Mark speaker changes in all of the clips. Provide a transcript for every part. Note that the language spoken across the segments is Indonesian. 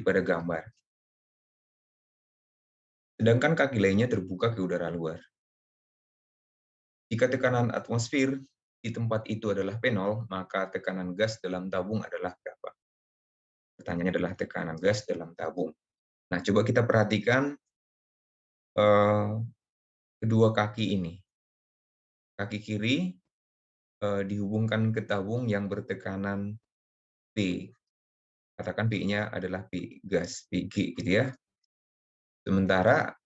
Speaker 1: pada gambar. Sedangkan kaki lainnya terbuka ke udara luar. Jika tekanan atmosfer di tempat itu adalah P0, maka tekanan gas dalam tabung adalah berapa? Pertanyaannya adalah tekanan gas dalam tabung. Nah, coba kita perhatikan eh, kedua kaki ini. Kaki kiri dihubungkan ke tabung yang bertekanan P. Katakan P-nya adalah P gas, Pg gitu ya. Sementara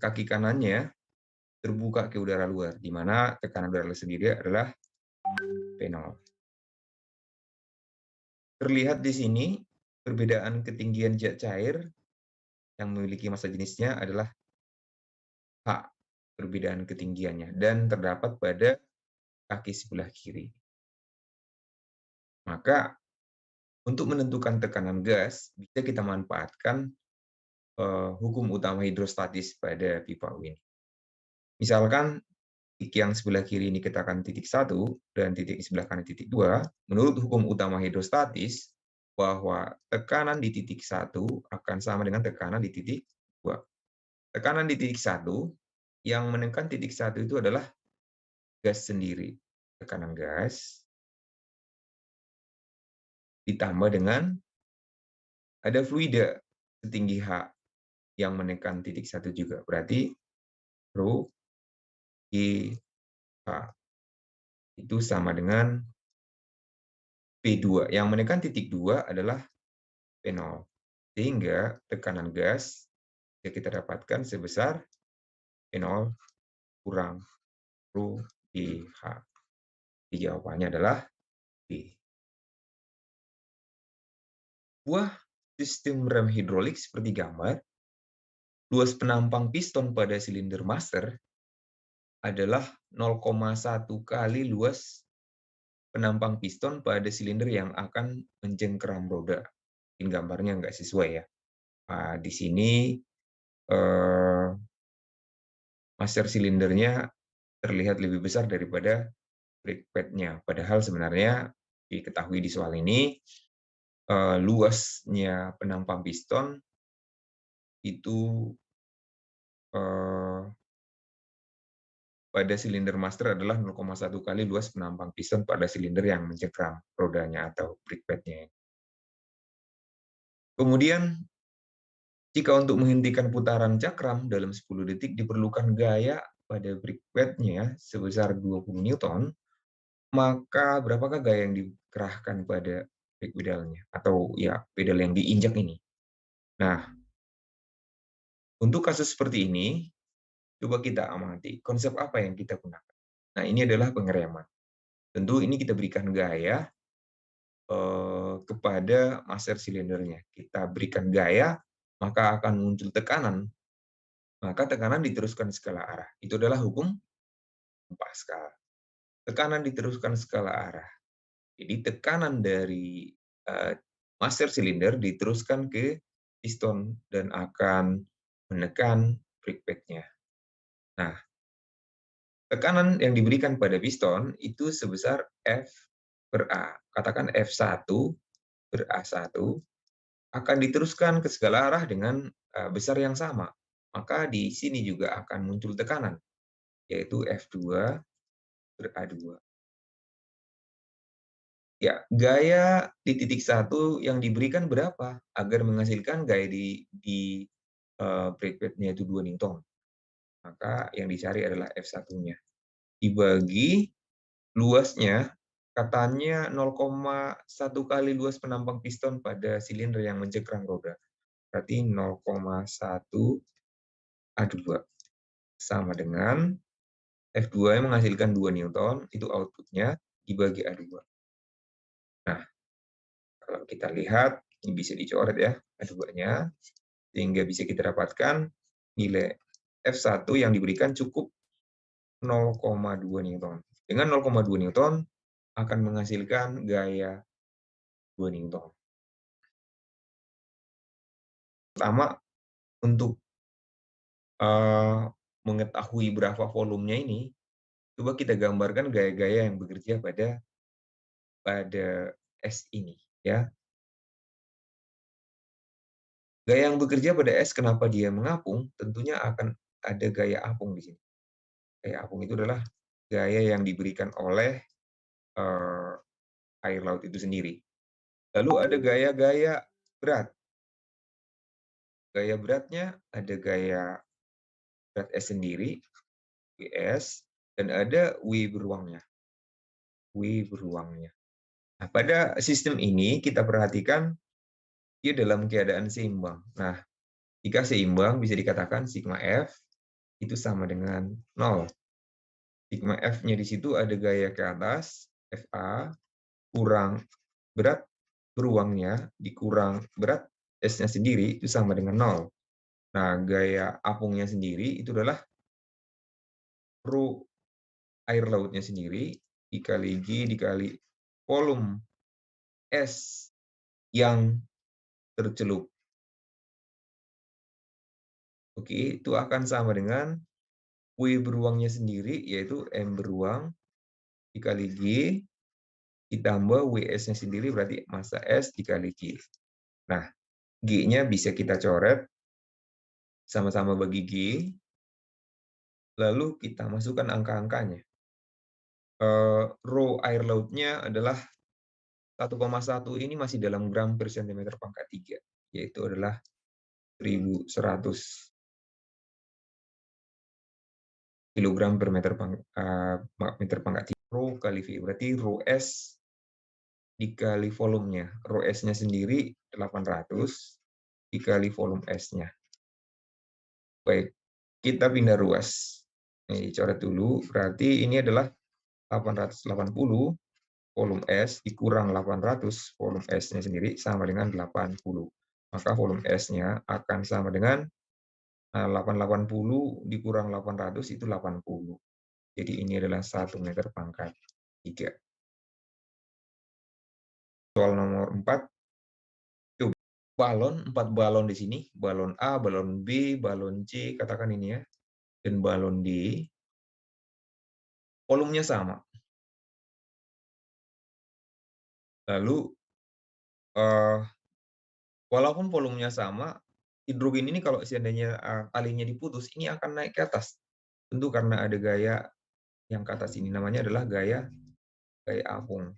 Speaker 1: kaki kanannya terbuka ke udara luar, di mana tekanan udara sendiri adalah P0. Terlihat di sini perbedaan ketinggian zat cair yang memiliki massa jenisnya adalah H, perbedaan ketinggiannya, dan terdapat pada kaki sebelah kiri. Maka untuk menentukan tekanan gas, bisa kita manfaatkan hukum utama hidrostatis pada pipa ini. Misalkan titik yang sebelah kiri ini kita akan titik 1 dan titik sebelah kanan titik 2. Menurut hukum utama hidrostatis, bahwa tekanan di titik 1 akan sama dengan tekanan di titik 2. Tekanan di titik 1 yang menekan titik 1 itu adalah gas sendiri. Tekanan gas ditambah dengan ada fluida setinggi H yang menekan titik 1 juga. Berarti rho I H itu sama dengan P2. Yang menekan titik 2 adalah P0. Sehingga tekanan gas yang kita dapatkan sebesar P0 kurang rho I H. Jawabannya adalah B. Buah sistem rem hidrolik seperti gambar, luas penampang piston pada silinder master adalah 0,1 kali luas penampang piston pada silinder yang akan mencengkeram roda. Mungkin gambarnya nggak sesuai ya. Nah, di sini master silindernya terlihat lebih besar daripada brake pad-nya. Padahal sebenarnya diketahui di soal ini luasnya penampang piston itu pada silinder master adalah 0,1 kali luas penampang piston pada silinder yang mencengkeram rodanya atau brake pad-nya. Kemudian, jika untuk menghentikan putaran cakram dalam 10 detik diperlukan gaya pada brake pad-nya sebesar 20 Newton, maka berapakah gaya yang dikerahkan pada brake pedalnya? Atau ya, pedal yang diinjak ini. Nah, untuk kasus seperti ini, coba kita amati konsep apa yang kita gunakan. Nah, ini adalah pengereman. Tentu ini kita berikan gaya kepada master silindernya. Kita berikan gaya, maka akan muncul tekanan. Maka tekanan diteruskan skala arah. Itu adalah hukum Pascal. Tekanan diteruskan skala arah. Jadi tekanan dari master silinder diteruskan ke piston dan akan menekan brake pad-nya. Nah, tekanan yang diberikan pada piston itu sebesar F per A. Katakan F1 per A1 akan diteruskan ke segala arah dengan besar yang sama. Maka di sini juga akan muncul tekanan, yaitu F2 per A2. Ya, gaya di titik 1 yang diberikan berapa agar menghasilkan gaya di brake pad-nya itu 2 Newton. Maka yang dicari adalah F1-nya. Dibagi luasnya, katanya 0,1 kali luas penampang piston pada silinder yang mencengkeram roda. Berarti 0,1 A2 sama dengan F2 yang menghasilkan 2 Newton, itu outputnya dibagi A2. Nah, kalau kita lihat, ini bisa dicoret ya A2-nya, sehingga bisa kita dapatkan nilai F1 yang diberikan cukup 0,2 Newton. Dengan 0,2 Newton akan menghasilkan gaya 2 Newton. Pertama, untuk mengetahui berapa volumenya ini, coba kita gambarkan gaya-gaya yang bekerja pada S ini, ya. Gaya yang bekerja pada es kenapa dia mengapung, tentunya akan ada gaya apung di sini. Gaya apung itu adalah gaya yang diberikan oleh, eee, air laut itu sendiri. Lalu ada gaya-gaya berat. Gaya beratnya ada gaya berat es sendiri, WS, dan ada W beruangnya. W beruangnya. Nah, pada sistem ini kita perhatikan dia dalam keadaan seimbang. Nah, jika seimbang bisa dikatakan sigma F itu sama dengan 0. Sigma F-nya di situ ada gaya ke atas, FA, kurang berat beruangnya, dikurang berat S-nya sendiri, itu sama dengan 0. Nah, gaya apungnya sendiri itu adalah rho air lautnya sendiri dikali G dikali volume S yang tercelup. Oke, itu akan sama dengan W beruangnya sendiri, yaitu M beruang dikali G ditambah WS-nya sendiri, berarti massa S dikali G. Nah, G-nya bisa kita coret, sama-sama bagi G, lalu kita masukkan angka-angkanya. Rho air lautnya adalah 1,1 ini masih dalam gram per sentimeter pangkat 3, yaitu adalah 1.100 kilogram per meter pangkat 3. Rho kali V, berarti rho S dikali volumenya. Rho S-nya sendiri 800 dikali volume S-nya. Baik, kita pindah ruas. Ini coret dulu, berarti ini adalah 880 volume S dikurang 800 volume S-nya sendiri sama dengan 80. Maka volume S-nya akan sama dengan 880 dikurang 800 itu 80. Jadi ini adalah 1 meter pangkat 3. Soal nomor 4. Coba balon, 4 balon di sini. Balon A, balon B, balon C, katakan ini ya. Dan balon D. Volumenya sama. Lalu, walaupun volumenya sama, hidrogen ini kalau seandainya talinya diputus, ini akan naik ke atas. Tentu karena ada gaya yang ke atas ini, namanya adalah gaya apung.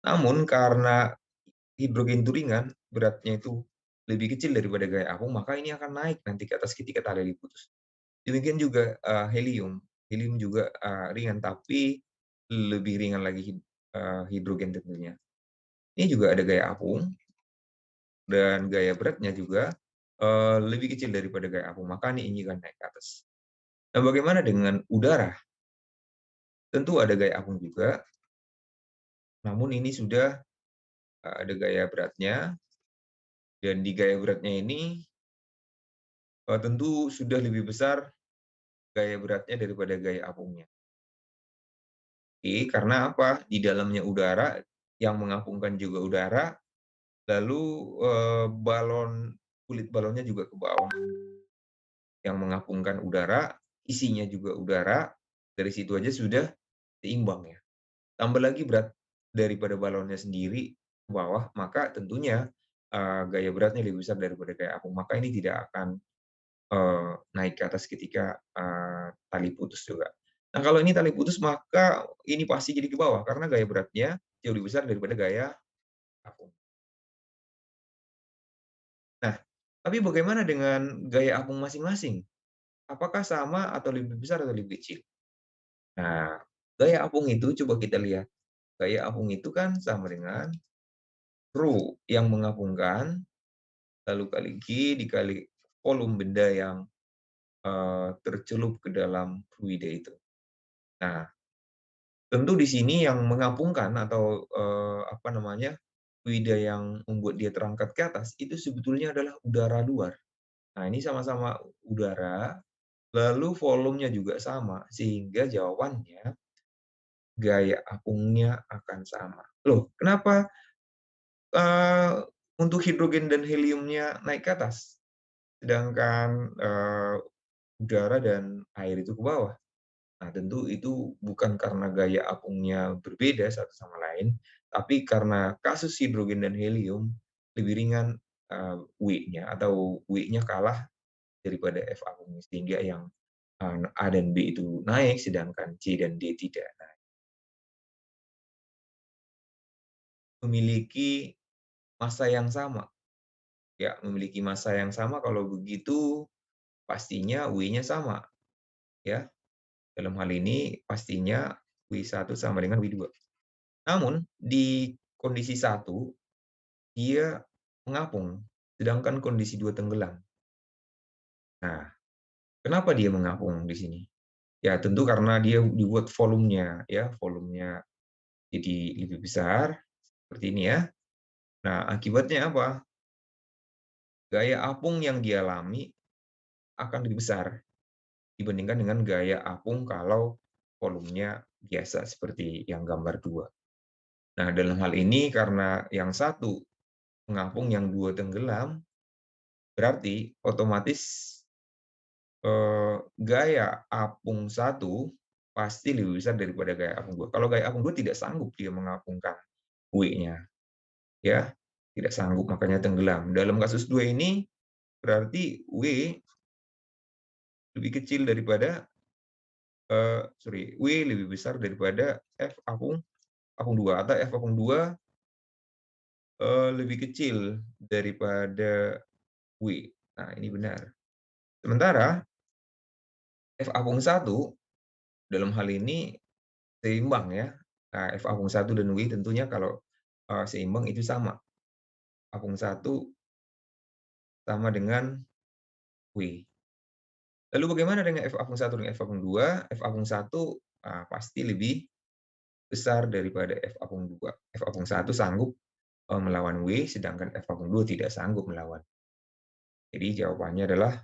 Speaker 1: Namun karena hidrogen itu ringan, beratnya itu lebih kecil daripada gaya apung, maka ini akan naik nanti ke atas ketika tali diputus. Demikian juga helium. Helium juga ringan, tapi lebih ringan lagi hidrogen tentunya. Ini juga ada gaya apung, dan gaya beratnya juga lebih kecil daripada gaya apung, maka ini akan naik ke atas. Nah, bagaimana dengan udara? Tentu ada gaya apung juga, namun ini sudah ada gaya beratnya, dan di gaya beratnya ini tentu sudah lebih besar gaya beratnya daripada gaya apungnya. Oke, karena apa? Di dalamnya udara, yang mengapungkan juga udara, lalu kulit balonnya juga ke bawah. Yang mengapungkan udara, isinya juga udara, dari situ aja sudah seimbang ya. Tambah lagi berat daripada balonnya sendiri ke bawah, maka tentunya gaya beratnya lebih besar daripada gaya apung. Maka ini tidak akan naik ke atas ketika tali putus juga. Nah, kalau ini tali putus, maka ini pasti jadi ke bawah karena gaya beratnya jauh lebih besar daripada gaya apung. Nah, tapi bagaimana dengan gaya apung masing-masing? Apakah sama atau lebih besar atau lebih kecil? Nah, gaya apung itu coba kita lihat. Gaya apung itu kan sama dengan rho yang mengapungkan, lalu kali G dikali volume benda yang tercelup ke dalam fluida itu. Nah, tentu di sini yang mengapungkan atau, apa namanya, fluida yang membuat dia terangkat ke atas, itu sebetulnya adalah udara luar. Nah, ini sama-sama udara, lalu volumenya juga sama, sehingga jawabannya gaya apungnya akan sama. Loh, kenapa, eee, untuk hidrogen dan heliumnya naik ke atas, sedangkan, udara dan air itu ke bawah? Nah, tentu itu bukan karena gaya apungnya berbeda satu sama lain, tapi karena kasus hidrogen dan helium lebih ringan W-nya atau W-nya kalah daripada F apung, sehingga yang A dan B itu naik, sedangkan C dan D tidak. Nah, memiliki massa yang sama. Ya, memiliki massa yang sama, kalau begitu pastinya W-nya sama, ya. Dalam hal ini pastinya W1 sama dengan W2. Namun di kondisi 1 dia mengapung, sedangkan kondisi 2 tenggelam. Nah, kenapa dia mengapung di sini? Ya tentu karena dia dibuat volumenya, ya, volumenya jadi lebih besar, seperti ini ya. Nah, akibatnya apa? Gaya apung yang dialami akan lebih besar dibandingkan dengan gaya apung kalau volumenya biasa seperti yang gambar 2. Nah, dalam hal ini karena yang satu mengapung, yang dua tenggelam, berarti otomatis gaya apung satu pasti lebih besar daripada gaya apung 2. Kalau gaya apung 2 tidak sanggup dia mengapungkan W-nya, ya, tidak sanggup, makanya tenggelam. Dalam kasus 2 ini berarti W lebih kecil daripada W lebih besar daripada F apung 2, atau F apung 2 lebih kecil daripada W. Nah, ini benar. Sementara F apung 1 dalam hal ini seimbang ya. Nah, F apung 1 dan W tentunya kalau seimbang itu sama. Apung 1 sama dengan W. Lalu bagaimana dengan F apung 1 dan F apung 2? F apung 1 pasti lebih besar daripada F apung 2. F apung 1 sanggup melawan W, sedangkan F apung 2 tidak sanggup melawan. Jadi jawabannya adalah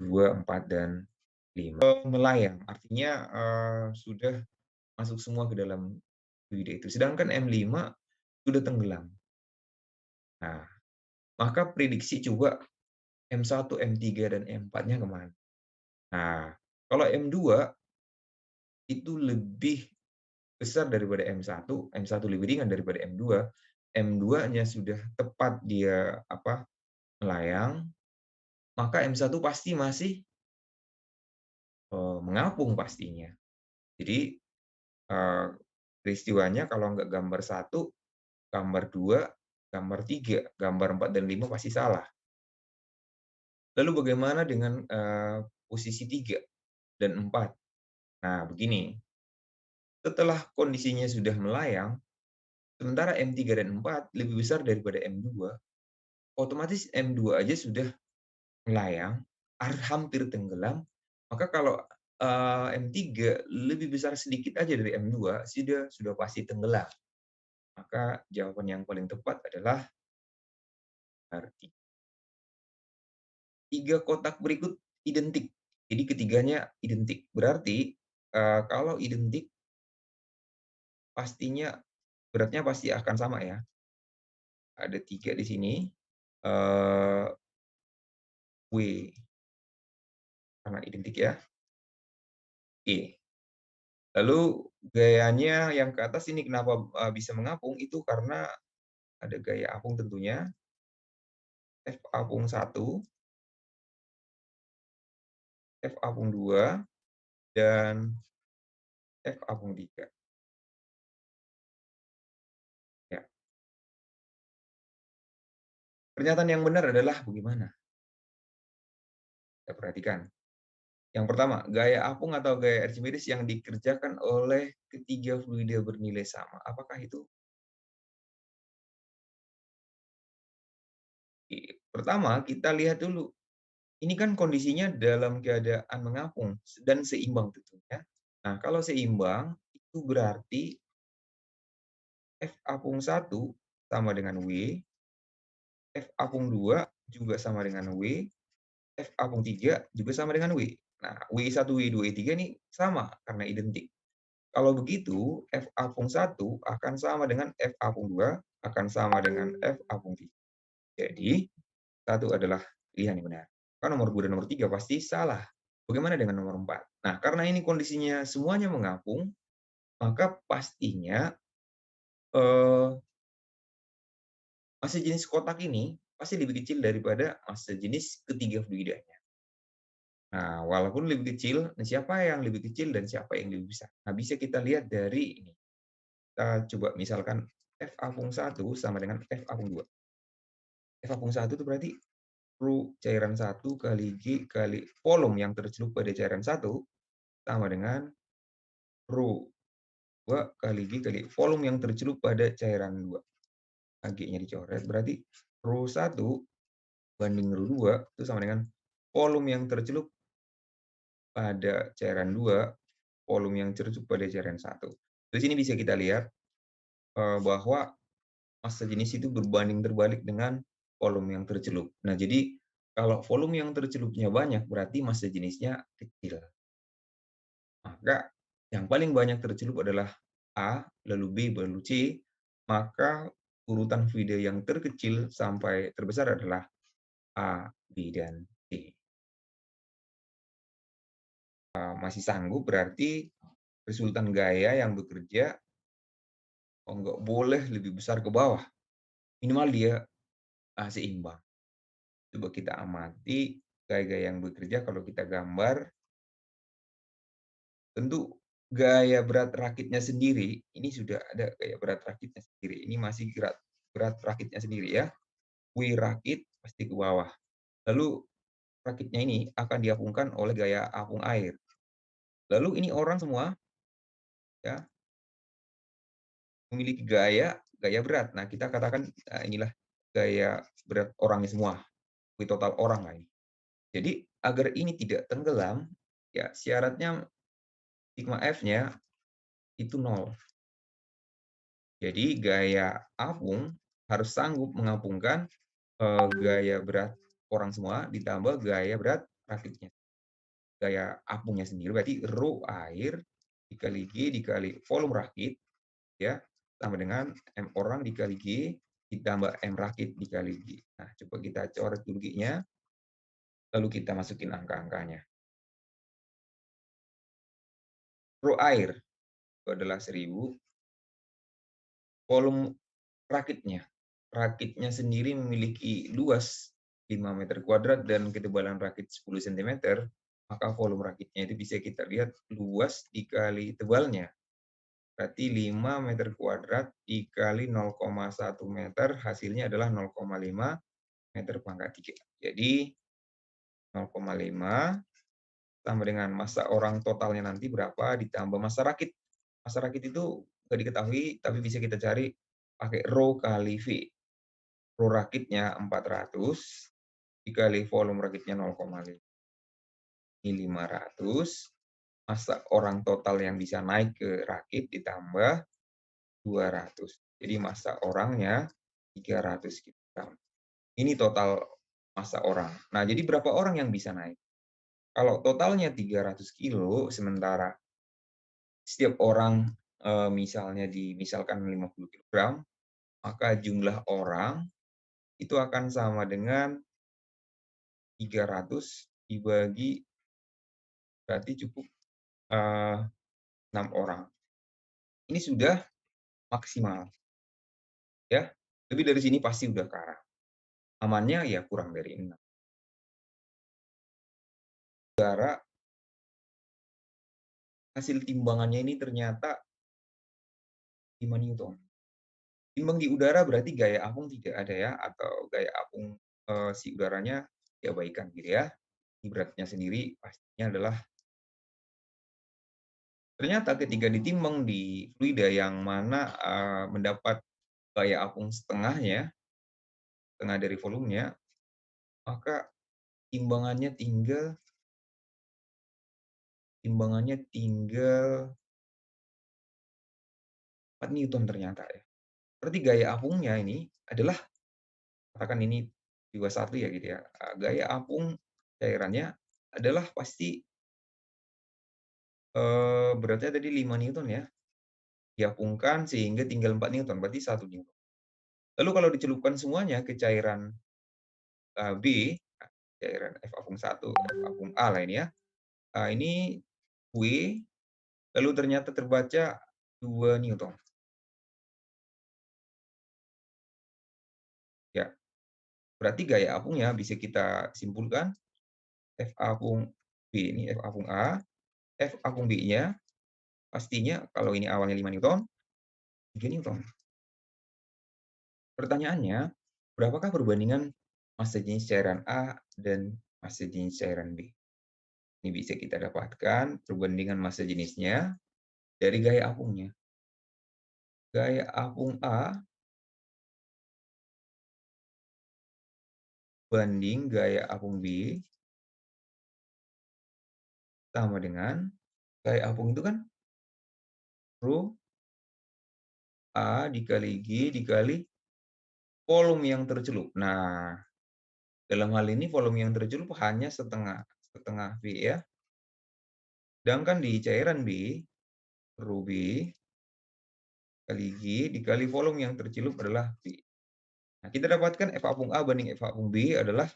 Speaker 1: 2, 4, dan 5. Melayang, artinya sudah masuk semua ke dalam fluida itu. Sedangkan M5 sudah tenggelam. Nah, maka prediksi coba M1, M3, dan M4-nya kemana? Nah, kalau M2 itu lebih besar daripada M1, M1 lebih ringan daripada M2, M2-nya sudah tepat dia melayang, maka M1 pasti masih mengapung pastinya. Jadi peristiwanya kalau nggak gambar 1, gambar 2, gambar 3, gambar 4 dan 5 pasti salah. Lalu bagaimana dengan posisi 3 dan 4? Nah, begini, setelah kondisinya sudah melayang, sementara M3 dan 4 lebih besar daripada M2, otomatis M2 aja sudah melayang, hampir tenggelam, maka kalau M3 lebih besar sedikit aja dari M2, sudah pasti tenggelam. Maka jawaban yang paling tepat adalah 3 kotak berikut identik. Jadi ketiganya identik. Berarti kalau identik pastinya beratnya pasti akan sama ya. Ada 3 di sini, W karena identik ya, E. Lalu gayanya yang ke atas ini kenapa bisa mengapung, itu karena ada gaya apung tentunya, F apung 1, F apung 2, dan F apung 3. Ya. Pernyataan yang benar adalah bagaimana? Kita perhatikan. Yang pertama, gaya apung atau gaya Archimedes yang dikerjakan oleh ketiga fluida bernilai sama. Apakah itu? Pertama, kita lihat dulu. Ini kan kondisinya dalam keadaan mengapung dan seimbang tentunya. Nah, kalau seimbang, itu berarti F apung 1 sama dengan W, F apung 2 juga sama dengan W, F apung 3 juga sama dengan W. Nah, W1, W2, W3 ini sama karena identik. Kalau begitu, F apung 1 akan sama dengan F apung 2 akan sama dengan F apung 3. Jadi, 1 adalah pilihan yang benar. Kan nomor 2 dan nomor 3 pasti salah. Bagaimana dengan nomor 4? Nah, karena ini kondisinya semuanya mengapung, maka pastinya Massa jenis kotak ini pasti lebih kecil daripada massa jenis ketiga fluidanya. Nah, walaupun lebih kecil, nah siapa yang lebih kecil dan siapa yang lebih besar? Nah, bisa kita lihat dari ini. Kita coba misalkan F apung 1 sama dengan F apung 2. F apung 1 itu berarti cairan 1 kali G kali volume yang tercelup pada cairan 1 sama dengan rho 2 kali G kali volume yang tercelup pada cairan 2. Nah, G-nya dicoret, berarti rho 1 banding rho 2 itu sama dengan volume yang tercelup pada cairan 2, volume yang tercelup pada cairan 1. Di sini bisa kita lihat bahwa massa jenis itu berbanding terbalik dengan volume yang tercelup. Nah, jadi kalau volume yang tercelupnya banyak, berarti massa jenisnya kecil. Maka yang paling banyak tercelup adalah A, lalu B, baru C. Maka urutan fluida yang terkecil sampai terbesar adalah A, B, dan C. Masih sanggup berarti resultan gaya yang bekerja nggak boleh lebih besar ke bawah. Minimal dia seimbang. Coba kita amati gaya-gaya yang bekerja kalau kita gambar. Tentu gaya berat rakitnya sendiri, ini sudah ada gaya berat rakitnya sendiri. Ini masih berat rakitnya sendiri ya. W rakit pasti ke bawah. Lalu rakitnya ini akan diapungkan oleh gaya apung air. Lalu ini orang semua ya memiliki gaya berat. Nah, kita katakan inilah gaya berat orangnya semua. Total orang lah ini. Jadi agar ini tidak tenggelam, ya syaratnya sigma F-nya itu 0. Jadi gaya apung harus sanggup mengapungkan gaya berat orang semua ditambah gaya berat rakitnya. Gaya apungnya sendiri berarti rho air dikali G dikali volume rakit ya sama dengan M orang dikali G ditambah M rakit dikali G. Nah, coba kita coret dulu G-nya, lalu kita masukin angka-angkanya. Rho air itu adalah 1000, volume rakitnya. Rakitnya sendiri memiliki luas 5 meter kuadrat dan ketebalan rakit 10 cm, maka volume rakitnya itu bisa kita lihat luas dikali tebalnya. Berarti 5 meter kuadrat dikali 0,1 meter, hasilnya adalah 0,5 meter pangkat 3. Jadi 0,5 sama dengan massa orang totalnya nanti berapa ditambah massa rakit. Massa rakit itu nggak diketahui, tapi bisa kita cari pakai rho kali V. Rho rakitnya 400 dikali volume rakitnya 0,5. Ini 500. Massa orang total yang bisa naik ke rakit ditambah 200. Jadi massa orangnya 300 kg. Ini total massa orang. Nah, jadi berapa orang yang bisa naik? Kalau totalnya 300 kilo, sementara setiap orang misalkan 50 kg, maka jumlah orang itu akan sama dengan 300 dibagi berarti cukup 6 orang. Ini sudah maksimal ya. Lebih dari sini pasti udah kalah. Amannya ya kurang dari 6. Udara hasil timbangannya ini ternyata 5 Newton. Timbang di udara berarti gaya apung tidak ada ya, atau gaya apung si udaranya diabaikan gitu ya. Ini beratnya sendiri pastinya adalah ternyata ketika ditimbang di fluida yang mana mendapat gaya apung setengahnya, setengah dari volumenya, maka timbangannya tinggal 4 Newton ternyata ya. Berarti gaya apungnya ini adalah, katakan ini jiwa satu ya gitu ya, gaya apung cairannya adalah pasti beratnya tadi 5 Newton ya, diapungkan sehingga tinggal 4 Newton, berarti 1 Newton. Lalu kalau dicelupkan semuanya ke cairan B, cairan F apung 1, F apung A lah ini ya, ini W, lalu ternyata terbaca 2 Newton. Berarti gaya apungnya bisa kita simpulkan F apung B ini F apung A, F apung B-nya pastinya kalau ini awalnya 5 newton, 3 newton. Pertanyaannya, berapakah perbandingan massa jenis cairan A dan massa jenis cairan B? Ini bisa kita dapatkan perbandingan massa jenisnya dari gaya apungnya. Gaya apung A banding gaya apung B sama dengan gaya apung itu kan rho A dikali G dikali volume yang tercelup. Nah, dalam hal ini volume yang tercelup hanya setengah setengah V ya. Sedangkan di cairan B, rho B kali G dikali volume yang tercelup adalah V. Nah, kita dapatkan F apung A banding F apung B adalah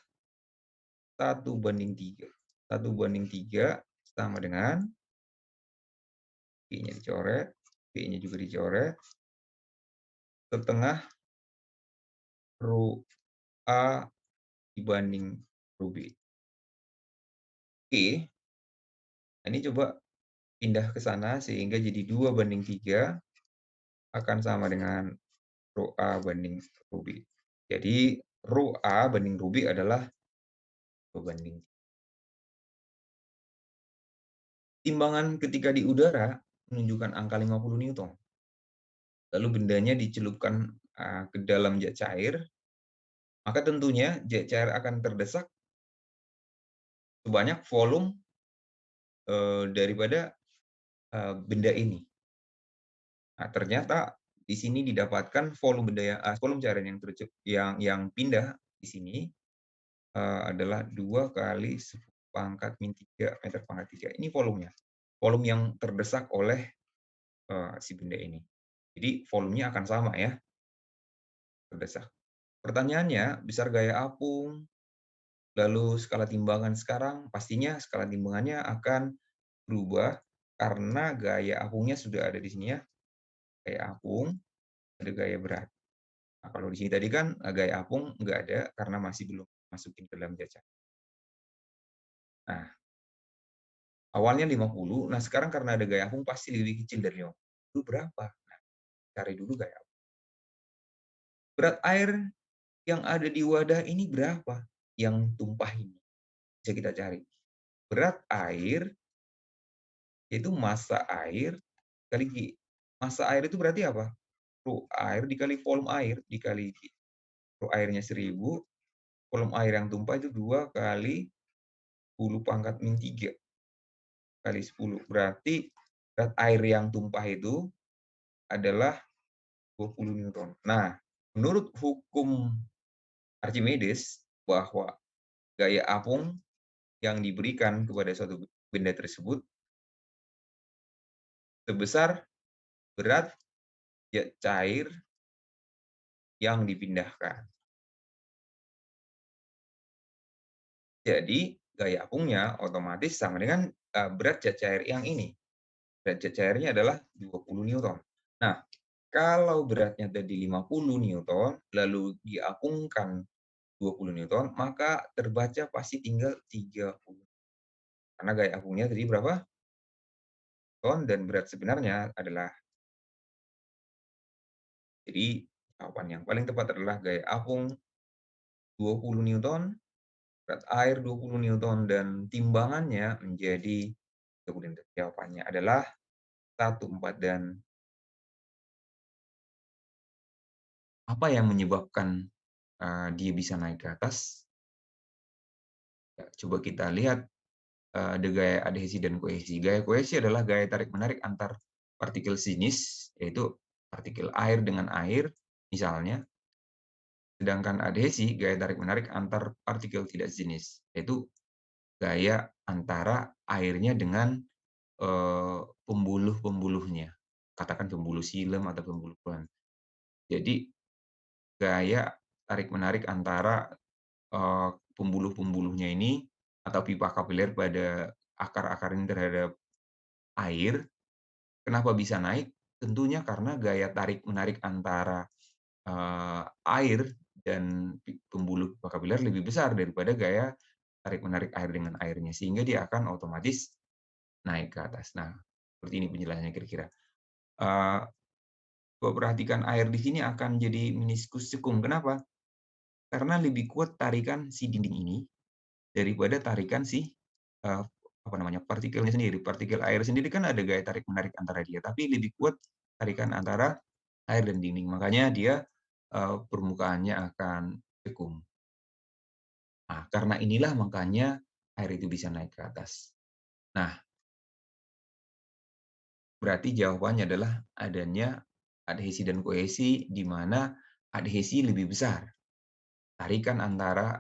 Speaker 1: 1:3. 1:3 sama dengan V-nya dicoret, V-nya juga dicoret, setengah rho A dibanding rho B. Oke, ini coba pindah ke sana sehingga jadi 2:3 akan sama dengan rho A banding rho B. Jadi rho A banding rho B adalah 2:3. Timbangan ketika di udara menunjukkan angka 50 newton. Lalu bendanya dicelupkan ke dalam jet cair, maka tentunya jet cair akan terdesak sebanyak volume daripada benda ini. Nah, ternyata di sini didapatkan volume benda volume cairan yang pindah di sini adalah 2 kali 10⁻³ meter pangkat 3. Ini volumenya. Volume yang terdesak oleh si benda ini. Jadi volumenya akan sama ya, terdesak. Pertanyaannya, besar gaya apung, lalu skala timbangan sekarang, pastinya skala timbangannya akan berubah karena gaya apungnya sudah ada di sini ya. Gaya apung, ada gaya berat. Nah, kalau di sini tadi kan gaya apung nggak ada karena masih belum masukin ke dalam jajar. Nah, awalnya 50, nah sekarang karena ada gaya apung pasti lebih kecil dari 50. Itu berapa? Nah, cari dulu gaya apung. Berat air yang ada di wadah ini berapa? Yang tumpah ini. Bisa kita cari. Berat air yaitu massa air kali G. Massa air itu berarti apa? Rho air dikali volume air dikali G. Rho airnya 1000, volume air yang tumpah itu 2 kali 10⁻³ kali 10. Berarti berat air yang tumpah itu adalah 20 newton. Nah, menurut hukum Archimedes bahwa gaya apung yang diberikan kepada suatu benda tersebut sebesar berat jet cair yang dipindahkan. Jadi gaya apungnya otomatis sama dengan berat jet cair yang ini. Berat jet cairnya adalah 20 newton. Nah, kalau beratnya tadi 50 newton, lalu diapungkan 20 newton, maka terbaca pasti tinggal 30. Karena gaya apungnya tadi berapa? Ton dan berat sebenarnya adalah. Jadi jawaban yang paling tepat adalah gaya apung 20 newton, berat air 20 newton, dan timbangannya menjadi kemudian jawabannya adalah 1,4 dan apa yang menyebabkan dia bisa naik ke atas? Ya, coba kita lihat ada gaya adhesi dan kohesi. Gaya kohesi adalah gaya tarik-menarik antar partikel sinis, yaitu partikel air dengan air, misalnya. Sedangkan adhesi, gaya tarik-menarik antar partikel tidak sinis, yaitu gaya antara airnya dengan pembuluh-pembuluhnya. Katakan pembuluh silem atau pembuluh fluent. Jadi gaya tarik-menarik antara pembuluh-pembuluhnya ini atau pipa kapiler pada akar-akar ini terhadap air, kenapa bisa naik? Tentunya karena gaya tarik-menarik antara air dan pembuluh kapiler lebih besar daripada gaya tarik-menarik air dengan airnya, sehingga dia akan otomatis naik ke atas. Nah, seperti ini penjelasannya kira-kira. Eee, Perhatikan air di sini akan jadi meniskus cekung. Kenapa? Karena lebih kuat tarikan si dinding ini daripada tarikan si, apa namanya, partikelnya sendiri. Partikel air sendiri kan ada gaya tarik-menarik antara dia, tapi lebih kuat tarikan antara air dan dinding. Makanya dia, permukaannya akan cekung. Nah, karena inilah makanya air itu bisa naik ke atas. Nah, berarti jawabannya adalah adanya adhesi dan kohesi, di mana adhesi lebih besar. Tarikan antara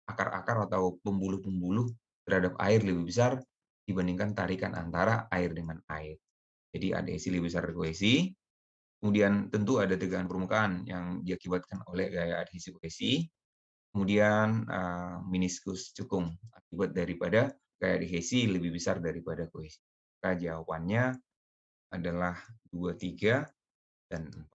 Speaker 1: akar-akar atau pembuluh-pembuluh terhadap air lebih besar dibandingkan tarikan antara air dengan air. Jadi adhesi lebih besar dari kohesi. Kemudian tentu ada tegangan permukaan yang diakibatkan oleh gaya adhesi kohesi. Kemudian meniskus cekung akibat daripada gaya adhesi lebih besar daripada kohesi. Maka jawabannya adalah 2, 3, dan 4.